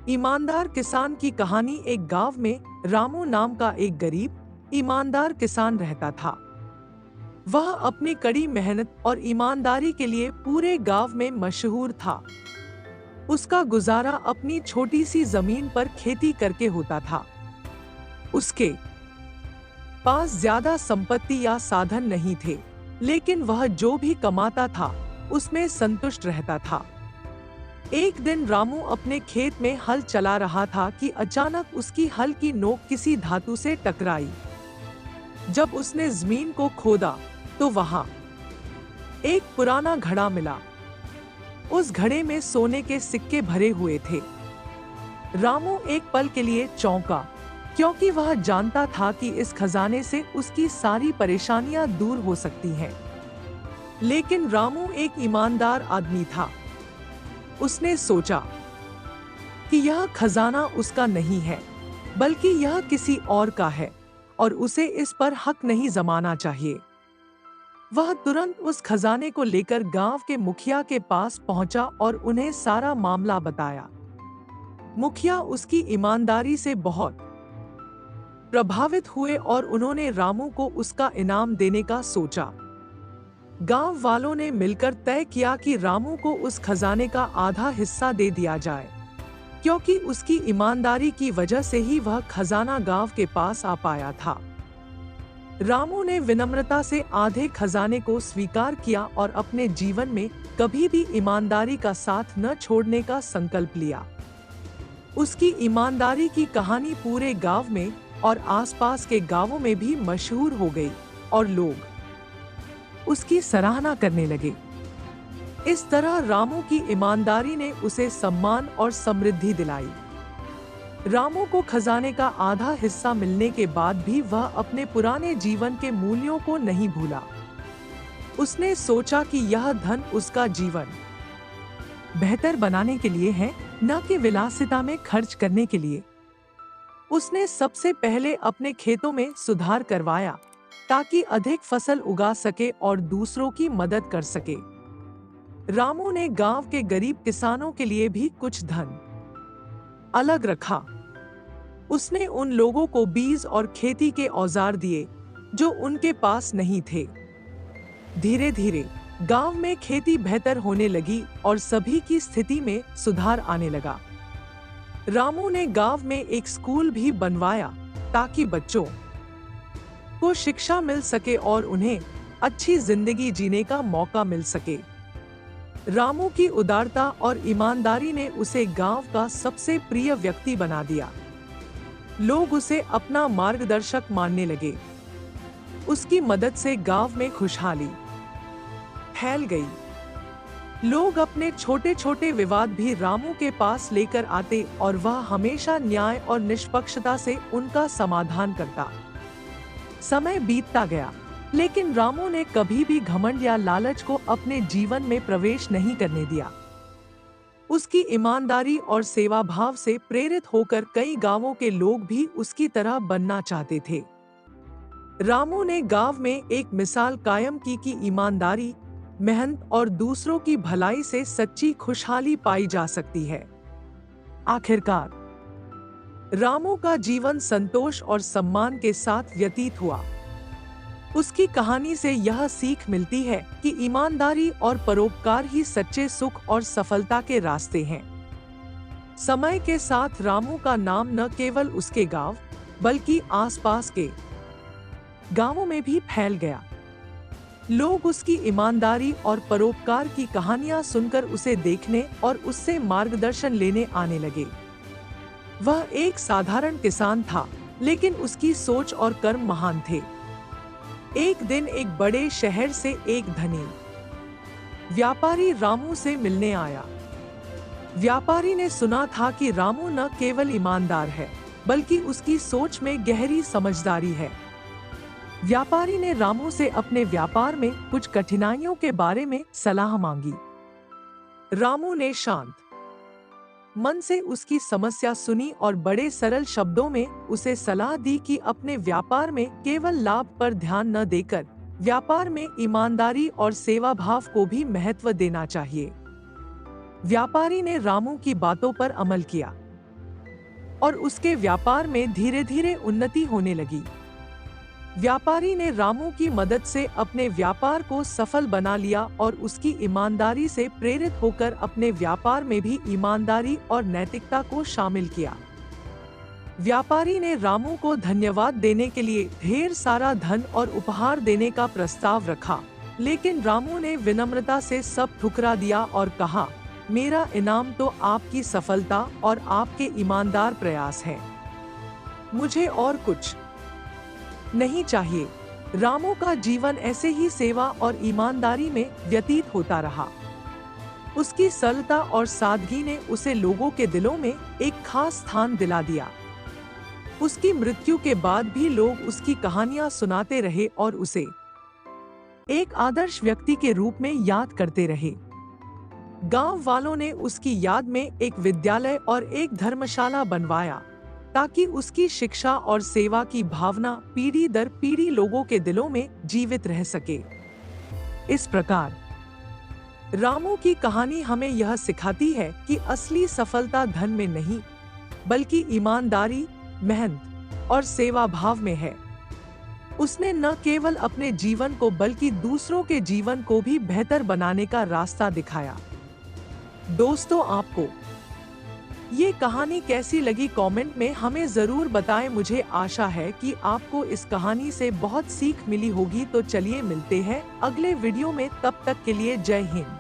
ईमानदार किसान की कहानी। एक गांव में रामू नाम का एक गरीब ईमानदार किसान रहता था। वह अपनी कड़ी मेहनत और ईमानदारी के लिए पूरे गांव में मशहूर था। उसका गुजारा अपनी छोटी सी जमीन पर खेती करके होता था। उसके पास ज्यादा संपत्ति या साधन नहीं थे, लेकिन वह जो भी कमाता था उसमें संतुष्ट रहता था। एक दिन रामू अपने खेत में हल चला रहा था कि अचानक उसकी हल की नोक किसी धातु से टकराई। जब उसने जमीन को खोदा तो वहां एक पुराना घड़ा मिला। उस घड़े में सोने के सिक्के भरे हुए थे। रामू एक पल के लिए चौंका, क्योंकि वह जानता था कि इस खजाने से उसकी सारी परेशानियां दूर हो सकती हैं। लेकिन रामू एक ईमानदार आदमी था। उसने सोचा कि यह खजाना उसका नहीं है, बल्कि यह किसी और का है और उसे इस पर हक नहीं जमाना चाहिए। वह तुरंत उस खजाने को लेकर गांव के मुखिया के पास पहुंचा और उन्हें सारा मामला बताया। मुखिया उसकी ईमानदारी से बहुत प्रभावित हुए और उन्होंने रामू को उसका इनाम देने का सोचा। गांव वालों ने मिलकर तय किया कि रामू को उस खजाने का आधा हिस्सा दे दिया जाए, क्योंकि उसकी ईमानदारी की वजह से ही वह खजाना गांव के पास आ पाया था। रामू ने विनम्रता से आधे खजाने को स्वीकार किया और अपने जीवन में कभी भी ईमानदारी का साथ न छोड़ने का संकल्प लिया। उसकी ईमानदारी की कहानी पूरे गांव में और आसपास के गांवों में भी मशहूर हो गई और लोग उसकी सराहना करने लगे। इस तरह रामू की ईमानदारी ने उसे सम्मान और समृद्धि दिलाई। रामू को खजाने का आधा हिस्सा मिलने के बाद भी वह अपने पुराने जीवन के मूल्यों को नहीं भूला। उसने सोचा कि यह धन उसका जीवन बेहतर बनाने के लिए है, न कि विलासिता में खर्च करने के लिए। उसने सबसे पहले अपने खेतों में सुधार करवाया, ताकि अधिक फसल उगा सके और दूसरों की मदद कर सके। रामू ने गांव के गरीब किसानों के लिए भी कुछ धन अलग रखा। उसने उन लोगों को बीज और खेती के औजार दिए जो उनके पास नहीं थे। धीरे धीरे गांव में खेती बेहतर होने लगी और सभी की स्थिति में सुधार आने लगा। रामू ने गांव में एक स्कूल भी बनवाया, ताकि बच्चों को शिक्षा मिल सके और उन्हें अच्छी जिंदगी जीने का मौका मिल सके। रामू की उदारता और ईमानदारी ने उसे गांव का सबसे प्रिय व्यक्ति बना दिया। लोग उसे अपना मार्गदर्शक मानने लगे। उसकी मदद से गांव में खुशहाली फैल गई। लोग अपने छोटे छोटे विवाद भी रामू के पास लेकर आते और वह हमेशा न्याय और निष्पक्षता से उनका समाधान करता। समय बीतता गया, लेकिन रामू ने कभी भी घमंड या लालच को अपने जीवन में प्रवेश नहीं करने दिया। उसकी ईमानदारी और सेवा भाव से प्रेरित होकर कई गांवों के लोग भी उसकी तरह बनना चाहते थे। रामू ने गांव में एक मिसाल कायम की कि ईमानदारी, मेहनत और दूसरों की भलाई से सच्ची खुशहाली पाई जा सकती है। आखिरकार रामू का जीवन संतोष और सम्मान के साथ व्यतीत हुआ। उसकी कहानी से यह सीख मिलती है कि ईमानदारी और परोपकार ही सच्चे सुख और सफलता के रास्ते हैं। समय के साथ रामू का नाम न केवल उसके गांव, बल्कि आसपास के गांवों में भी फैल गया। लोग उसकी ईमानदारी और परोपकार की कहानियां सुनकर उसे देखने और उससे मार्गदर्शन लेने आने लगे। वह एक साधारण किसान था, लेकिन उसकी सोच और कर्म महान थे। एक दिन एक बड़े शहर से एक धनी व्यापारी रामू से मिलने आया। व्यापारी ने सुना था कि रामू न केवल ईमानदार है, बल्कि उसकी सोच में गहरी समझदारी है। व्यापारी ने रामू से अपने व्यापार में कुछ कठिनाइयों के बारे में सलाह मांगी। रामू ने शांत मन से उसकी समस्या सुनी और बड़े सरल शब्दों में उसे सलाह दी कि अपने व्यापार में केवल लाभ पर ध्यान न देकर व्यापार में ईमानदारी और सेवा भाव को भी महत्व देना चाहिए। व्यापारी ने रामू की बातों पर अमल किया। और उसके व्यापार में धीरे धीरे उन्नति होने लगी। व्यापारी ने रामू की मदद से अपने व्यापार को सफल बना लिया और उसकी ईमानदारी से प्रेरित होकर अपने व्यापार में भी ईमानदारी और नैतिकता को शामिल किया। व्यापारी ने रामू को धन्यवाद देने के लिए ढेर सारा धन और उपहार देने का प्रस्ताव रखा, लेकिन रामू ने विनम्रता से सब ठुकरा दिया और कहा, मेरा इनाम तो आपकी सफलता और आपके ईमानदार प्रयास है, मुझे और कुछ नहीं चाहिए। रामू का जीवन ऐसे ही सेवा और ईमानदारी में व्यतीत होता रहा। उसकी सरलता और सादगी ने उसे लोगों के दिलों में एक खास स्थान दिला दिया। उसकी मृत्यु के बाद भी लोग उसकी कहानियां सुनाते रहे और उसे एक आदर्श व्यक्ति के रूप में याद करते रहे। गांव वालों ने उसकी याद में एक विद्यालय और एक धर्मशाला बनवाया ताकि उसकी शिक्षा और सेवा की भावना पीढ़ी दर पीढ़ी लोगों के दिलों में जीवित रह सके। इस प्रकार रामू की कहानी हमें यह सिखाती है कि असली सफलता धन में नहीं, बल्कि ईमानदारी, मेहनत और सेवा भाव में है। उसने न केवल अपने जीवन को बल्कि दूसरों के जीवन को भी बेहतर बनाने का रास्ता दिखाया। दोस्तों, आपको ये कहानी कैसी लगी कमेंट में हमें जरूर बताएं। मुझे आशा है कि आपको इस कहानी से बहुत सीख मिली होगी। तो चलिए मिलते हैं अगले वीडियो में, तब तक के लिए जय हिंद।